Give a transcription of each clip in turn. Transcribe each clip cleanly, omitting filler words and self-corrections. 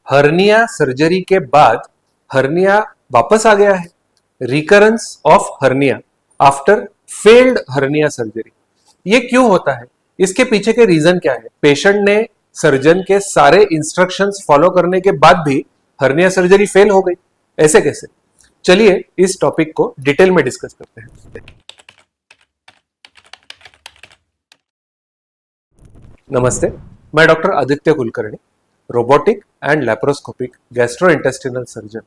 Hernia surgery के बाद hernia वापस आ गया है। Recurrence of hernia after failed hernia surgery. ये क्यों होता है? इसके पीछे के रीजन क्या है? पेशेंट ने सर्जन के सारे इंस्ट्रक्शंस फॉलो करने के बाद भी हर्निया सर्जरी फेल हो गई, ऐसे कैसे? चलिए इस टॉपिक को डिटेल में डिस्कस करते हैं। नमस्ते, मैं doctor Aditya Kulkarni, robotic and laparoscopic gastrointestinal surgeon,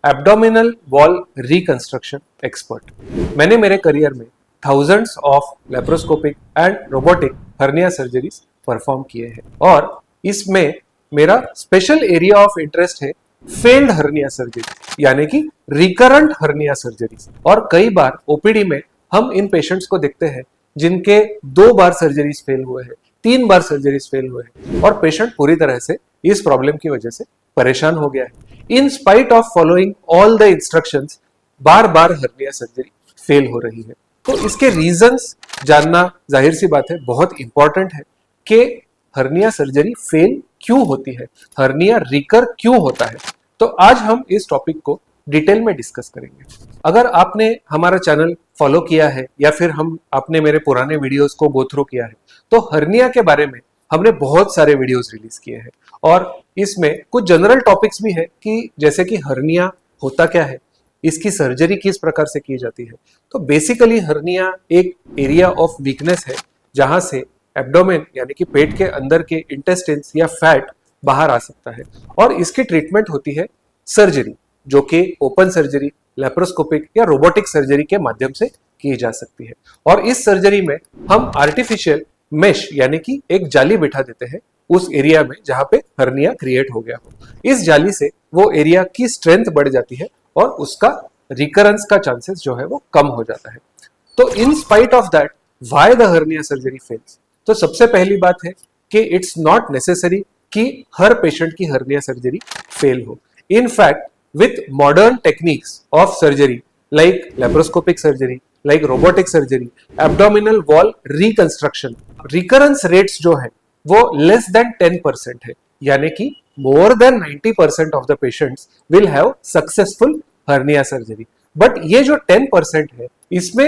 abdominal wall reconstruction expert. मैंने मेरे करियर में thousands of laparoscopic and robotic hernia surgeries perform किए हैं और इसमें मेरा स्पेशल एरिया ऑफ इंटरेस्ट है फेल्ड हर्निया सर्जरी, यानी कि रिकरेंट हर्निया सर्जरीज। और कई बार ओपीडी में हम इन पेशेंट्स को देखते हैं जिनके 2 बार सर्जरीज फेल हुए हैं, 3 बार सर्जरीज फेल हुए हैं और पेशेंट पूरी तरह से इस प्रॉब्लम की वजह से परेशान हो गया है। In spite of following all the instructions bar bar hernia surgery fail हो रही है। तो इसके रीजंस जानना जाहिर सी बात है बहुत इंपॉर्टेंट है कि हर्निया सर्जरी फेल क्यों होती है, हर्निया रिकर क्यों होता है। तो आज हम इस टॉपिक को डिटेल में डिस्कस करेंगे। अगर आपने हमारा चैनल फॉलो किया है या फिर आपने मेरे पुराने वीडियोस को गो थ्रू किया है तो हर्निया के बारे में हमने बहुत सारे वीडियोस रिलीज किए हैं और इसमें कुछ जनरल टॉपिक्स भी है कि जैसे कि हर्निया होता क्या है, इसकी सर्जरी किस प्रकार से की जाती है। तो बेसिकली हर्निया एक एरिया ऑफ वीकनेस है जहां से एब्डोमेन यानी कि पेट के अंदर के इंटेस्टाइन्स या फैट बाहर आ सकता है और इसकी ट्रीटमेंट होती है सर्जरी, जो कि ओपन सर्जरी, लैप्रोस्कोपिक या रोबोटिक सर्जरी के माध्यम से की जा सकती है। और इस सर्जरी में हम आर्टिफिशियल मेश यानी कि एक जाली बिठा देते हैं उस एरिया में जहां पे हर्निया क्रिएट हो गया हो। इस जाली से वो एरिया की स्ट्रेंथ बढ़ जाती है और उसका रिकरेंस का चांसेस जो है वो कम हो जाता है। तो in spite of that why the hernia surgery fails? तो सबसे पहली बात है कि इट्स नॉट नेसेसरी कि हर पेशेंट की हर्निया सर्जरी फेल हो। In fact with modern techniques of surgery like laparoscopic surgery, like robotic surgery, abdominal wall reconstruction, recurrence rates जो है वो less than 10% है, यानी कि more than 90% of the patients will have successful hernia surgery। But ये जो 10% है इसमें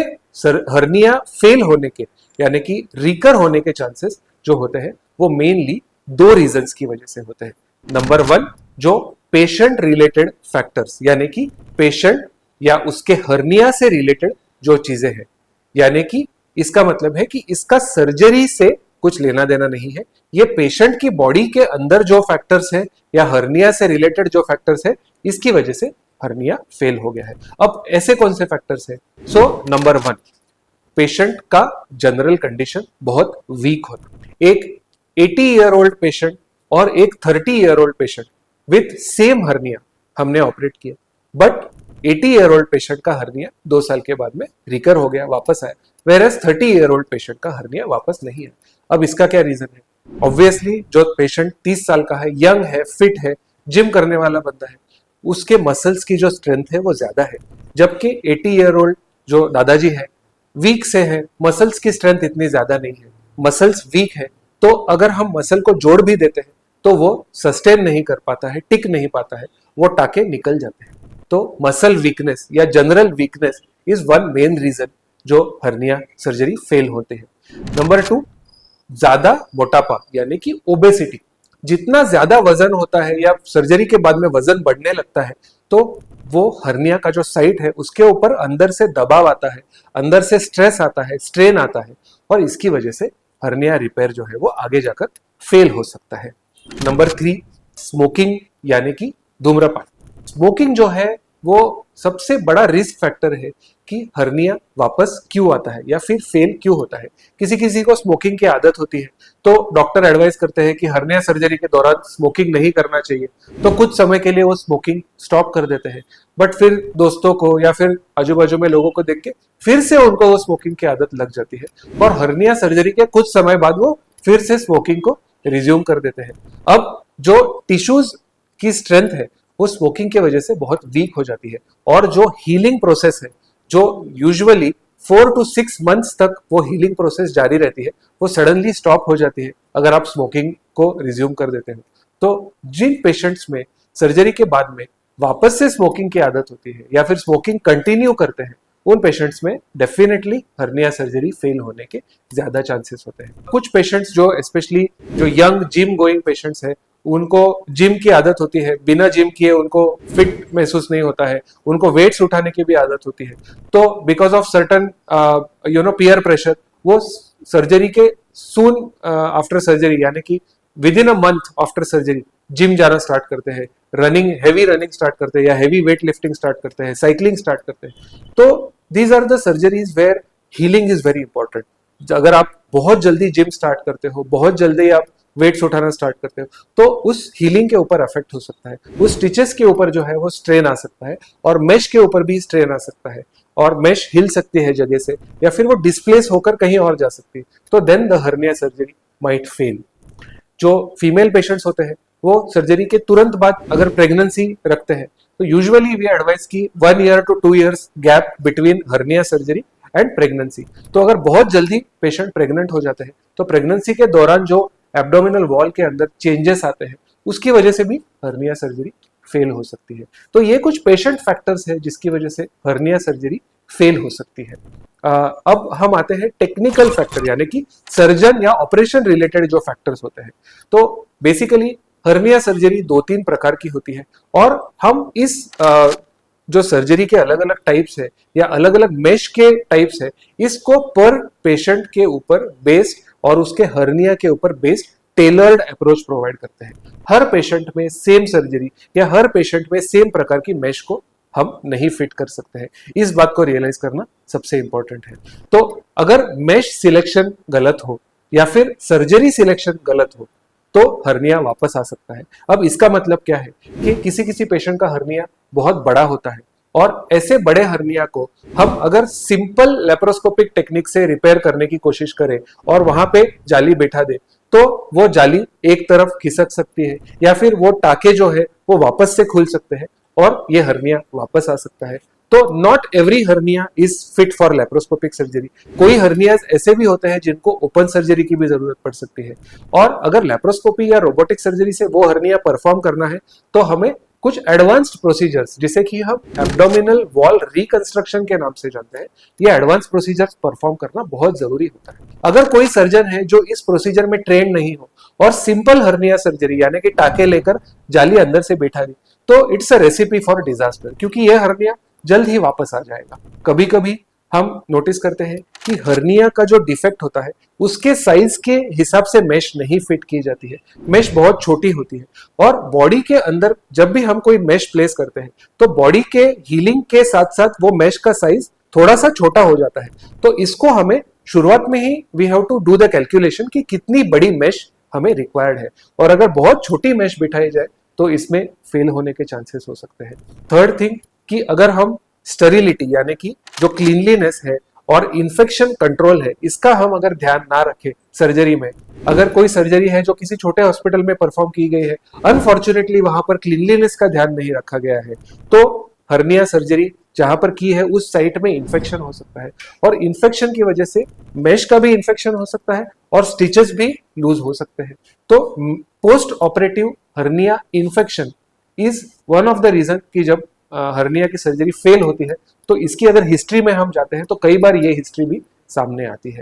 हर्निया फेल होने के यानी कि रिकर होने के चांसेस जो होते हैं वो मेनली 2 रीजंस की वजह से होते हैं। नंबर 1 जो पेशेंट रिलेटेड फैक्टर्स यानी कि पेशेंट या उसके हर्निया से रिलेटेड जो चीजें हैं, यानी कि इसका मतलब है कि इसका सर्जरी से कुछ लेना देना नहीं है, ये पेशेंट की बॉडी के अंदर जो फैक्टर्स है या हर्निया से रिलेटेड जो फैक्टर्स है इसकी वजह से हर्निया फेल हो गया है। अब ऐसे कौन से फैक्टर्स है? सो नंबर 1 पेशेंट का जनरल कंडीशन बहुत वीक होता। एक 80 ईयर ओल्ड पेशेंट और एक 30 year old patient with same hernia हमने ऑपरेट किया, बट 80 ईयर ओल्ड पेशेंट का हर्निया 2 साल के बाद में रिकर हो गया, वापस आया, वेरएस 30 ईयर ओल्ड पेशेंट का हर्निया वापस नहीं है। अब इसका क्या रीजन है? ऑब्वियसली जो पेशेंट 30 साल का है, यंग है, फिट है, जिम करने वाला बंदा है, उसके मसल्स की जो स्ट्रेंथ है वो ज्यादा है, जबकि 80 ईयर ओल्ड जो दादाजी है वीक से है, मसल्स की स्ट्रेंथ इतनी ज्यादा नहीं है, मसल्स वीक है, तो अगर हम मसल को जोड़ भी देते हैं तो वो सस्टेन नहीं कर पाता है, टिक नहीं पाता है, वो टाके निकल जाते हैं। तो मसल वीकनेस या general weakness is one main reason जो हर्निया सर्जरी फेल होते हैं। नंबर 2 ज्यादा मोटापा यानी कि ओबेसिटी। जितना ज्यादा वजन होता है या सर्जरी के बाद में वजन बढ़ने लगता है तो वो हर्निया का जो साइट है उसके ऊपर अंदर से दबाव आता है, अंदर से स्ट्रेस आता है, स्ट्रेन आता है और इसकी वजह से हर्निया रिपेयर जो है वो आगे जाकर फेल हो सकता है। नंबर 3 स्मोकिंग यानी कि धूम्रपान। स्मोकिंग जो है वो सबसे बड़ा रिस्क फैक्टर है कि हर्निया वापस क्यों आता है या फिर फेल क्यों होता है। किसी किसी को स्मोकिंग की आदत होती है तो डॉक्टर एडवाइस करते हैं कि हर्निया सर्जरी के दौरान स्मोकिंग नहीं करना चाहिए, तो कुछ समय के लिए वो स्मोकिंग स्टॉप कर देते हैं, बट फिर दोस्तों को या फिर आजू बाजू में लोगों को देख के फिर से उनको वो स्मोकिंग की आदत लग जाती है और हर्निया सर्जरी के कुछ समय बाद वो फिर से स्मोकिंग को रिज्यूम कर देते हैं। अब जो टिश्यूज की स्ट्रेंथ है वो स्मोकिंग की वजह से बहुत वीक हो जाती है और जो हीलिंग प्रोसेस है जो यूजुअली 4 to 6 मंथ्स तक वो हीलिंग प्रोसेस जारी रहती है वो सडनली स्टॉप हो जाती है अगर आप स्मोकिंग को रिज्यूम कर देते हो। तो जिन पेशेंट्स में सर्जरी के बाद में वापस से स्मोकिंग की आदत होती है या फिर स्मोकिंग कंटिन्यू करते हैं, उन पेशेंट्स में डेफिनेटली हर्निया सर्जरी फेल होने के ज्यादा चांसेस होते हैं। कुछ पेशेंट्स जो स्पेशली जो यंग जिम गोइंग पेशेंट्स है, उनको जिम की आदत होती है, बिना जिम किए उनको फिट महसूस नहीं होता है, उनको वेट्स उठाने की भी आदत होती है, तो because of certain peer pressure वो सर्जरी के सून आफ्टर सर्जरी यानी कि with in a month after surgery gym जाना स्टार्ट करते हैं, हैवी रनिंग स्टार्ट करते हैं या हैवी वेट लिफ्टिंग स्टार्ट करते हैं, साइकिलिंग स्टार्ट करते हैं। तो these are the surgeries where healing is very important. अगर आप बहुत जल्दी जिम स्टार्ट करते हो, बहुत जल्दी आप वेट्स उठाना स्टार्ट करते हो, तो उस हीलिंग के ऊपर इफेक्ट हो सकता है, उस स्टिचेस के ऊपर जो है वो स्ट्रेन आ सकता है और मेश के ऊपर भी स्ट्रेन आ सकता है और मेश हिल सकती है जगह से या फिर वो डिस्प्लेस होकर कहीं और जा सकती है। तो then the hernia surgery might fail. जो फीमेल पेशेंट्स होते हैं वो सर्जरी के तुरंत बाद अगर प्रेगनेंसी रखते हैं तो यूजुअली वी एडवाइस की 1 year to 2 years gap between hernia surgery and pregnancy. तो अगर बहुत जल्दी पेशेंट प्रेग्नेंट हो जाते हैं तो प्रेगनेंसी के दौरान जो एब्डोमिनल वॉल के अंदर चेंजेस आते हैं उसकी वजह से भी हर्निया सर्जरी फेल हो सकती है। तो ये कुछ पेशेंट फैक्टर्स है जिसकी वजह से हर्निया सर्जरी फेल हो सकती है। अब हम आते हैं टेक्निकल फैक्टर यानी कि सर्जन या ऑपरेशन रिलेटेड जो फैक्टर्स होते हैं। तो बेसिकली हर्निया सर्जरी 2-3 प्रकार की होती है और हम इस जो सर्जरी के अलग अलग टाइप्स है या अलग अलग मेश के टाइप्स है, इसको पर पेशेंट के ऊपर बेस्ड और उसके हर्निया के ऊपर बेस्ड टेलर्ड अप्रोच प्रोवाइड करते हैं। हर पेशेंट में सेम सर्जरी या हर पेशेंट में सेम प्रकार की मेश को हम नहीं फिट कर सकते हैं। इस बात को रियलाइज करना सबसे इंपॉर्टेंट है। तो अगर मेश सिलेक्शन गलत हो या फिर सर्जरी सिलेक्शन गलत हो तो हर्निया वापस आ सकता है। अब इसका मतलब क्या है कि किसी किसी पेशेंट का हर्निया बहुत बड़ा होता है और ऐसे बड़े हर्निया को हम अगर सिंपल लेप्रोस्कोपिक टेक्निक से रिपेयर करने की कोशिश करें और वहां पे जाली बैठा दे तो वो जाली एक तरफ खिसक सकती है या फिर वो टाके जो है वो वापस से खुल सकते हैं और ये हर्निया वापस आ सकता है। तो not every hernia is fit for laparoscopic surgery. कोई हर्नियाज ऐसे भी होते हैं जिनको ओपन सर्जरी की भी जरूरत पड़ सकती है और अगर लेप्रोस्कोपी या रोबोटिक सर्जरी से वो हर्निया परफॉर्म करना है तो हमें कुछ एडवांस्ड प्रोसीजर्स जिसे कि हम एब्डोमिनल वॉल रिकंस्ट्रक्शन के नाम से जानते हैं, ये एडवांस प्रोसीजर्स परफॉर्म करना बहुत जरूरी होता है। अगर कोई सर्जन है जो इस प्रोसीजर में ट्रेन नहीं हो और सिंपल हर्निया सर्जरी यानी कि टाके लेकर जाली अंदर से बैठा दी तो it's a recipe for disaster, क्योंकि यह हर्निया जल्द ही वापस आ जाएगा। कभी कभी हम नोटिस करते हैं कि हर्निया का जो डिफेक्ट होता है उसके साइज के हिसाब से मेश नहीं फिट की जाती है, मेश बहुत छोटी होती है और बॉडी के अंदर जब भी हम कोई मेश प्लेस करते हैं तो बॉडी के हीलिंग के साथ साथ वो मेश का साइज थोड़ा सा छोटा हो जाता है। तो इसको हमें शुरुआत में ही we have to do the calculation कि कितनी बड़ी मेश हमें रिक्वायर्ड है और अगर बहुत छोटी मेश बिठाई जाए तो इसमें फेल होने के चांसेस हो सकते हैं। थर्ड थिंग कि अगर हम स्टेरिलिटी यानी कि जो क्लीनलीनेस है और इन्फेक्शन कंट्रोल है इसका हम अगर ध्यान ना रखें सर्जरी में, अगर कोई सर्जरी है जो किसी छोटे हॉस्पिटल में परफॉर्म की गई है, अनफॉर्चुनेटली वहां पर क्लीनलीनेस का ध्यान नहीं रखा गया है तो हर्निया सर्जरी जहां पर की है उस साइट में इन्फेक्शन हो सकता है और इन्फेक्शन की वजह से मेश का भी इन्फेक्शन हो सकता है और स्टिचेस भी लूज हो सकते हैं। तो post operative hernia infection is one of the reason कि जब हर्निया की सर्जरी फेल होती है तो इसकी अगर हिस्ट्री में हम जाते हैं तो कई बार ये हिस्ट्री भी सामने आती है।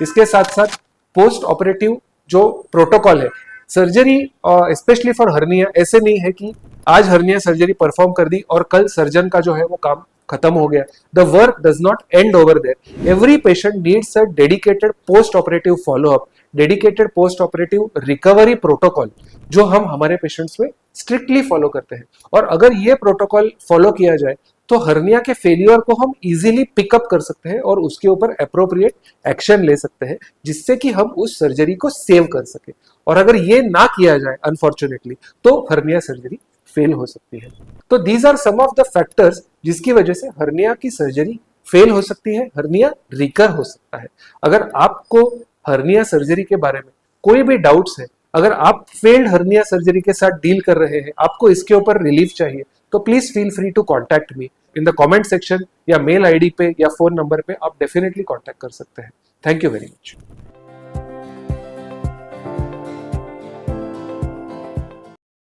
इसके साथ साथ पोस्ट ऑपरेटिव जो प्रोटोकॉल है सर्जरी स्पेशली फॉर हर्निया, ऐसे नहीं है कि आज हर्निया सर्जरी परफॉर्म कर दी और कल सर्जन का जो है वो काम खत्म हो गया। The work does not end over there. Every patient needs a dedicated post operative follow up, dedicated post operative recovery protocol जो हम हमारे पेशेंट्स में स्ट्रिक्टली फॉलो करते हैं और अगर ये प्रोटोकॉल फॉलो किया जाए तो हर्निया के फेलियर को हम इजीली पिकअप कर सकते हैं और उसके ऊपर अप्रोप्रिएट एक्शन ले सकते हैं जिससे कि हम उस सर्जरी को सेव कर सके। और अगर ये ना किया जाए अनफॉर्चुनेटली तो हर्निया सर्जरी फेल हो सकती है। तो these are some of the factors जिसकी वजह से हर्निया की सर्जरी फेल हो सकती है, हर्निया रिकर हो सकता है। अगर आपको हर्निया सर्जरी के बारे में कोई भी डाउट्स है, अगर आप फेल्ड हर्निया सर्जरी के साथ डील कर रहे हैं, आपको इसके ऊपर रिलीफ चाहिए तो please feel free to contact me in the comment section या मेल आईडी पे या फोन नंबर पे आप डेफिनेटली कॉन्टैक्ट कर सकते हैं। Thank you very much.